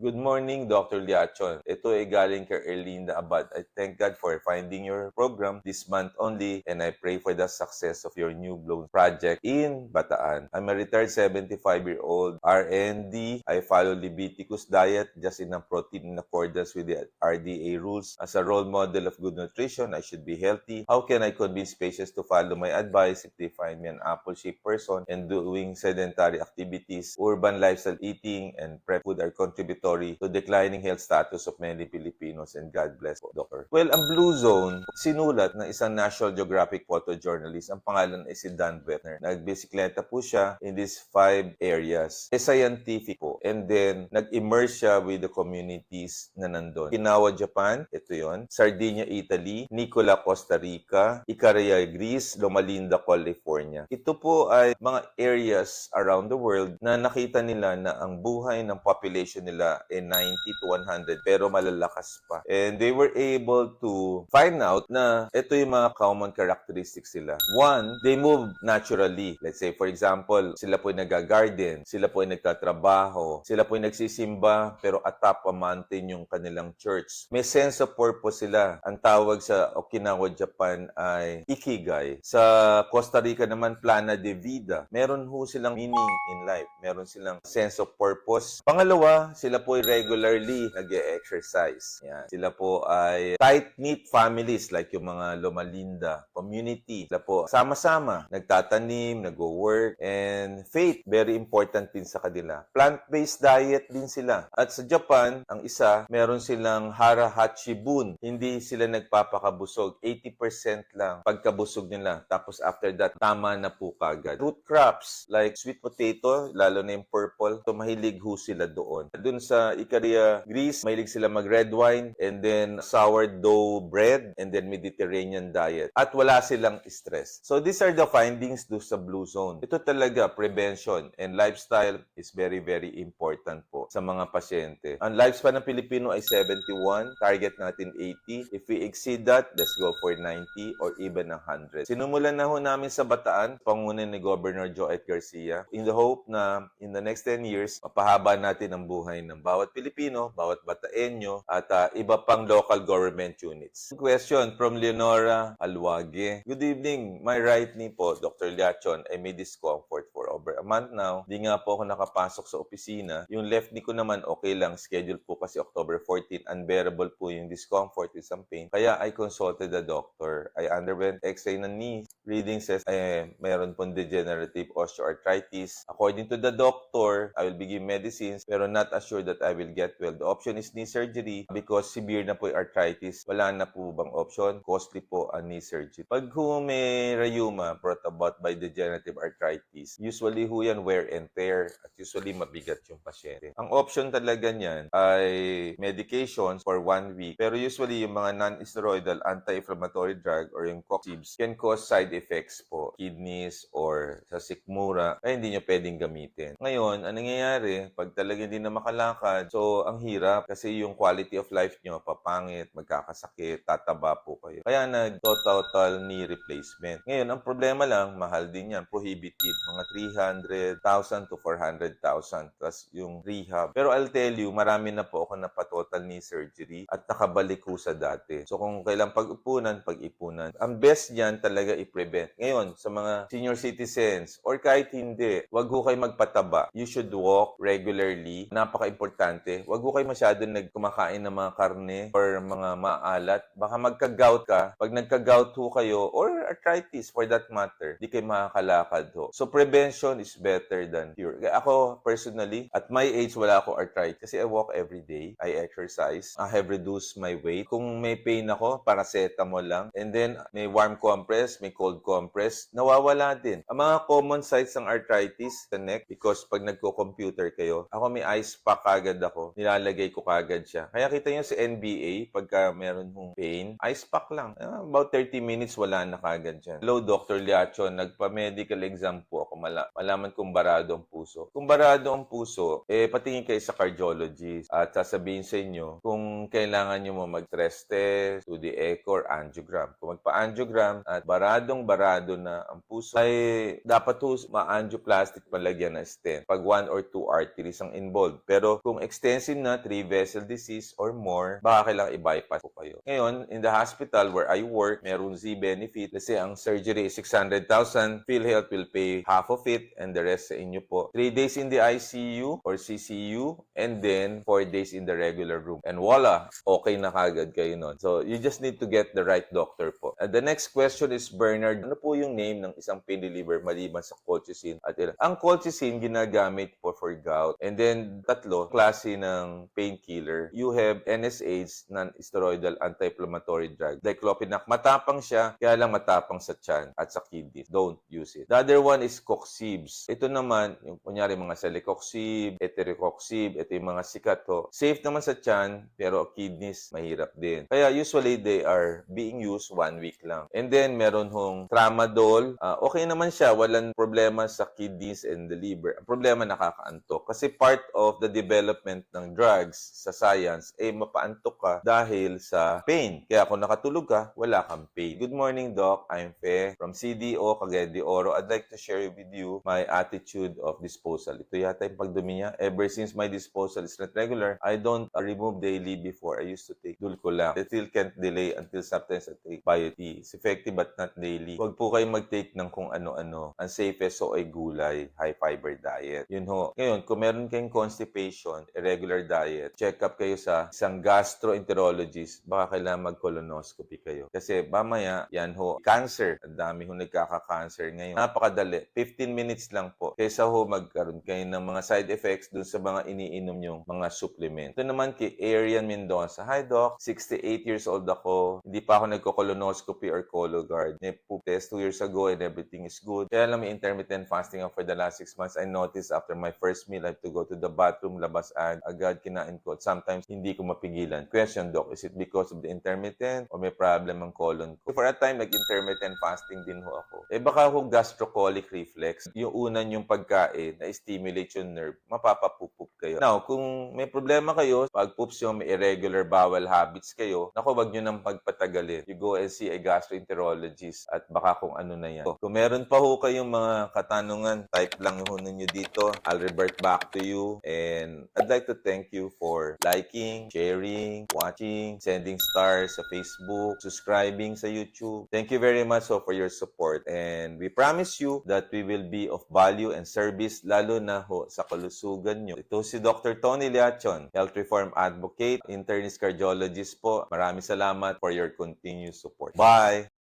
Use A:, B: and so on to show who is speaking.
A: Good morning, Dr. Liachon. Ito ay galing kay Erlinda Abad. I thank God for finding your program this month only, and I pray for the success of your new blown project in Bataan. I'm a retired 75-year-old RND. I follow Leviticus diet, just enough protein in accordance with the RDA rules. As a role model of good nutrition, I should be healthy. How can I convince patients to follow my advice if they find me an apple-shaped person and doing sedentary activities, urban lifestyle eating, and prep food are contributory to declining health status of many Filipinos, and God bless po, Doctor. Well, ang Blue Zone, sinulat ng isang National Geographic photojournalist. Ang pangalan ay si Dan Wetner. Nagbisikleta po siya in these 5 areas. Scientific po. And then, nag-immerse siya with the communities na nandun. Okinawa, Japan, ito yon. Sardinia, Italy. Nicola, Costa Rica. Icaria, Greece. Loma Linda, California. Ito po ay mga areas around the world na nakita nila na ang buhay ng population nila ay 90 to 100 pero malalakas pa. And they were able to find out na ito yung mga common characteristics nila. One, they move naturally. Let's say, for example, sila po ay nag-garden, sila po ay nagtatrabaho, sila po ay nagsisimba pero atop a mountain yung kanilang church. May sense of purpose sila. Ang tawag sa Okinawa, Japan ay Ikigai. Sa Costa Rica naman, Plana de Vida. Meron ho silang meaning in life. Meron silang sense of purpose. Pangalawa, sila po ay regularly nag-e-exercise. Yan. Sila po ay tight-knit families like yung mga Loma Linda community. Sila po sama-sama, nagtatanim, nag-work, and faith, very important din sa kanila. Plant-based diet din sila. At sa Japan, ang isa, meron silang Hara Hachibun. Hindi sila nagpapakabusog. 80% lang pagkabusog nila. Tapos after that, tama na po kagad. Root crops like sweet potato, lalo na yung purple, so mahilig ho sila doon. Doon sa Icaria, Greece, mahilig sila mag-red wine, and then sourdough bread, and then Mediterranean diet. At wala silang stress. So these are the findings do sa Blue Zone. Ito talaga, prevention and lifestyle is very, very important po sa mga pasyente. Ang lifespan ng Pilipino ay 71, target natin 80. If we exceed that, let's go for 90 or even 100. Sinumulan na ho namin sa Bataan, pangunan ni Governor Joet Garcia, in the hope na in the next 10 years, mapahaba natin ang buhay ng bawat Pilipino, bawat Bataenyo, at iba pang local government units. Question from Leonora Alwage. Good evening. My right knee po, Dr. Liachon, ay may discomfort for over a month now. Di nga po ako nakapasok sa opisina. Yung left knee ko naman okay lang. Schedule po kasi October 14. Unbearable po yung discomfort with some pain. Kaya I consulted the doctor. I underwent x-ray ng knee. Reading says mayroon pong degenerative osteoarthritis. According to the doctor, I will begin medicines pero not assured that I will get well. The option is knee surgery because severe na po yung arthritis. Wala na po bang option? Costly po ang knee surgery. Pag may rheuma brought about by degenerative arthritis, usually ho yan wear and tear at usually mabigat yung pasyente. Ang option talaga niyan ay medications for 1 week pero usually yung mga non-steroidal anti-inflammatory drug or yung COXIBs can cause side effects po, kidneys or sa sikmura kaya hindi nyo pwedeng gamitin. Ngayon, ang nangyayari, pag talaga hindi na makalakad, so ang hirap kasi yung quality of life nyo papangit, magkakasakit, tataba po kayo. Kaya nag-total knee replacement. Ngayon, ang problema lang, mahal din yan, prohibitive, mga 300,000 to 400,000 plus yung rehab. Pero I'll tell you, marami na po ako na pa-total knee surgery at nakabalik ko sa dati. So kung kailang pag-ipunan, pag-ipunan. Ang best niyan talaga i-prevent. Ngayon, sa mga senior citizens or kahit hindi, wag ho kayo magpataba. You should walk regularly. Napaka-importante. Wag ho kayo masyadong nagkumakain ng mga karne or mga maalat. Baka magka-gout ka. Pag nagka-gout ho kayo or arthritis for that matter, di kayo makakalakad ho. So prevention is better than cure. Ako personally, at my age, wala ako arthritis kasi I walk every day. I exercise. I have reduced my weight. Kung may pain ako, paracetamol lang. And then, may warm compress, may cold compress, nawawala din. Ang mga common sites ng arthritis sa neck, because pag nagko-computer kayo, ako may ice pack kagad ako, nilalagay ko kagad siya. Kaya kita nyo sa NBA, pagka meron hong pain, ice pack lang. About 30 minutes, wala na kagad dyan. Hello, Dr. Liachon. Nagpa-medical exam po ako. Malaman kung barado ang puso. Kung barado ang puso, patingin kayo sa cardiologist at sasabihin sa inyo kung kailangan nyo mo mag-stress test, 2D echo, or angiogram. Kung magpa-angiogram at baradong-barado na ang puso, ay dapat ma-angioplastic palagyan na stent pag 1 or 2 arteries ang involved. Pero kung Kung extensive na 3-vessel disease or more, baka kailangan i-bypass po kayo. Ngayon, in the hospital where I work, meron Z benefit. Let's say ang surgery is 600,000, PhilHealth will pay half of it and the rest sa inyo po. 3 days in the ICU or CCU and then 4 days in the regular room. And voila, okay na kagad kayo nun. So, you just need to get the right doctor po. The next question is Bernard. Ano po yung name ng isang pain reliever maliban sa colchicine at ilan? Ang colchicine ginagamit po for gout. And then, tatlo, klase ng painkiller. You have NSAIDs, non-steroidal anti-inflammatory drug. Diclofenac, matapang siya, kaya lang matapang sa tiyan at sa kidneys. Don't use it. The other one is Coxibs. Ito naman, yung kunyari mga Celecoxib, Etericoxib, ito yung mga sikat ho. Safe naman sa tiyan, pero kidneys, mahirap din. Kaya usually, they are being used 1 week lang. And then, meron hong Tramadol. Okay naman siya, walang problema sa kidneys and the liver. Ang problema, nakakaantok. Kasi part of the development ng drugs sa science, mapaantok ka dahil sa pain. Kaya kung nakatulog ka, wala kang pain. Good morning, Doc. I'm Fe from CDO, Cagayan de Oro. I'd like to share with you my attitude of disposal. Ito yata yung pagdumi niya. Ever since my disposal is not regular, I don't remove daily before. I used to take Dulcola. I still can't delay until sometimes I take Bioti. It's effective but not daily. Huwag po kayong mag-take ng kung ano-ano. Ang safest so ay gulay, high fiber diet. Yun ho. Ngayon, kung meron kayong constipation, irregular diet, check up kayo sa isang gastroenterologist. Baka kailangan mag-colonoscopy kayo. Kasi mamaya, yan ho, cancer. Ang dami ho nagkaka-cancer ngayon. Napakadali. 15 minutes lang po. Kaysa ho magkaroon kayo ng mga side effects dun sa mga iniinom yung mga supplement. Ito naman kay Arian Mendoza. Hi Doc, 68 years old ako. Hindi pa ako nagko-colonoscopy or Cologuard. May-poop test 2 years ago and everything is good. Kaya lang may intermittent fasting ako for the last 6 months. I noticed after my first meal, I have to go to the bathroom, labas agad kinain ko. Sometimes hindi ko mapigilan. Question, Doc, is it because of the intermittent or may problem ang colon ko? For a time, nag-intermittent fasting din ho ako. Baka ho gastrocolic reflex. Yung unan yung pagkain na stimulate yung nerve, mapapapupup kayo. Now, kung may problema kayo, pag poops yung may irregular bowel habits kayo, naku, wag nyo nang pagpatagalin. You go and see a gastroenterologist at baka kung ano na yan. Kung meron pa ho kayong mga katanungan, type lang ho ninyo dito. I'll revert back to you. And I'd like to thank you for liking, sharing, watching, sending stars sa Facebook, subscribing sa YouTube. Thank you very much for your support. And we promise you that we will be of value and service lalo na ho sa kalusugan nyo. Ito si Dr. Tony Liachon, Health Reform Advocate, internist cardiologist po. Maraming salamat for your continued support. Bye!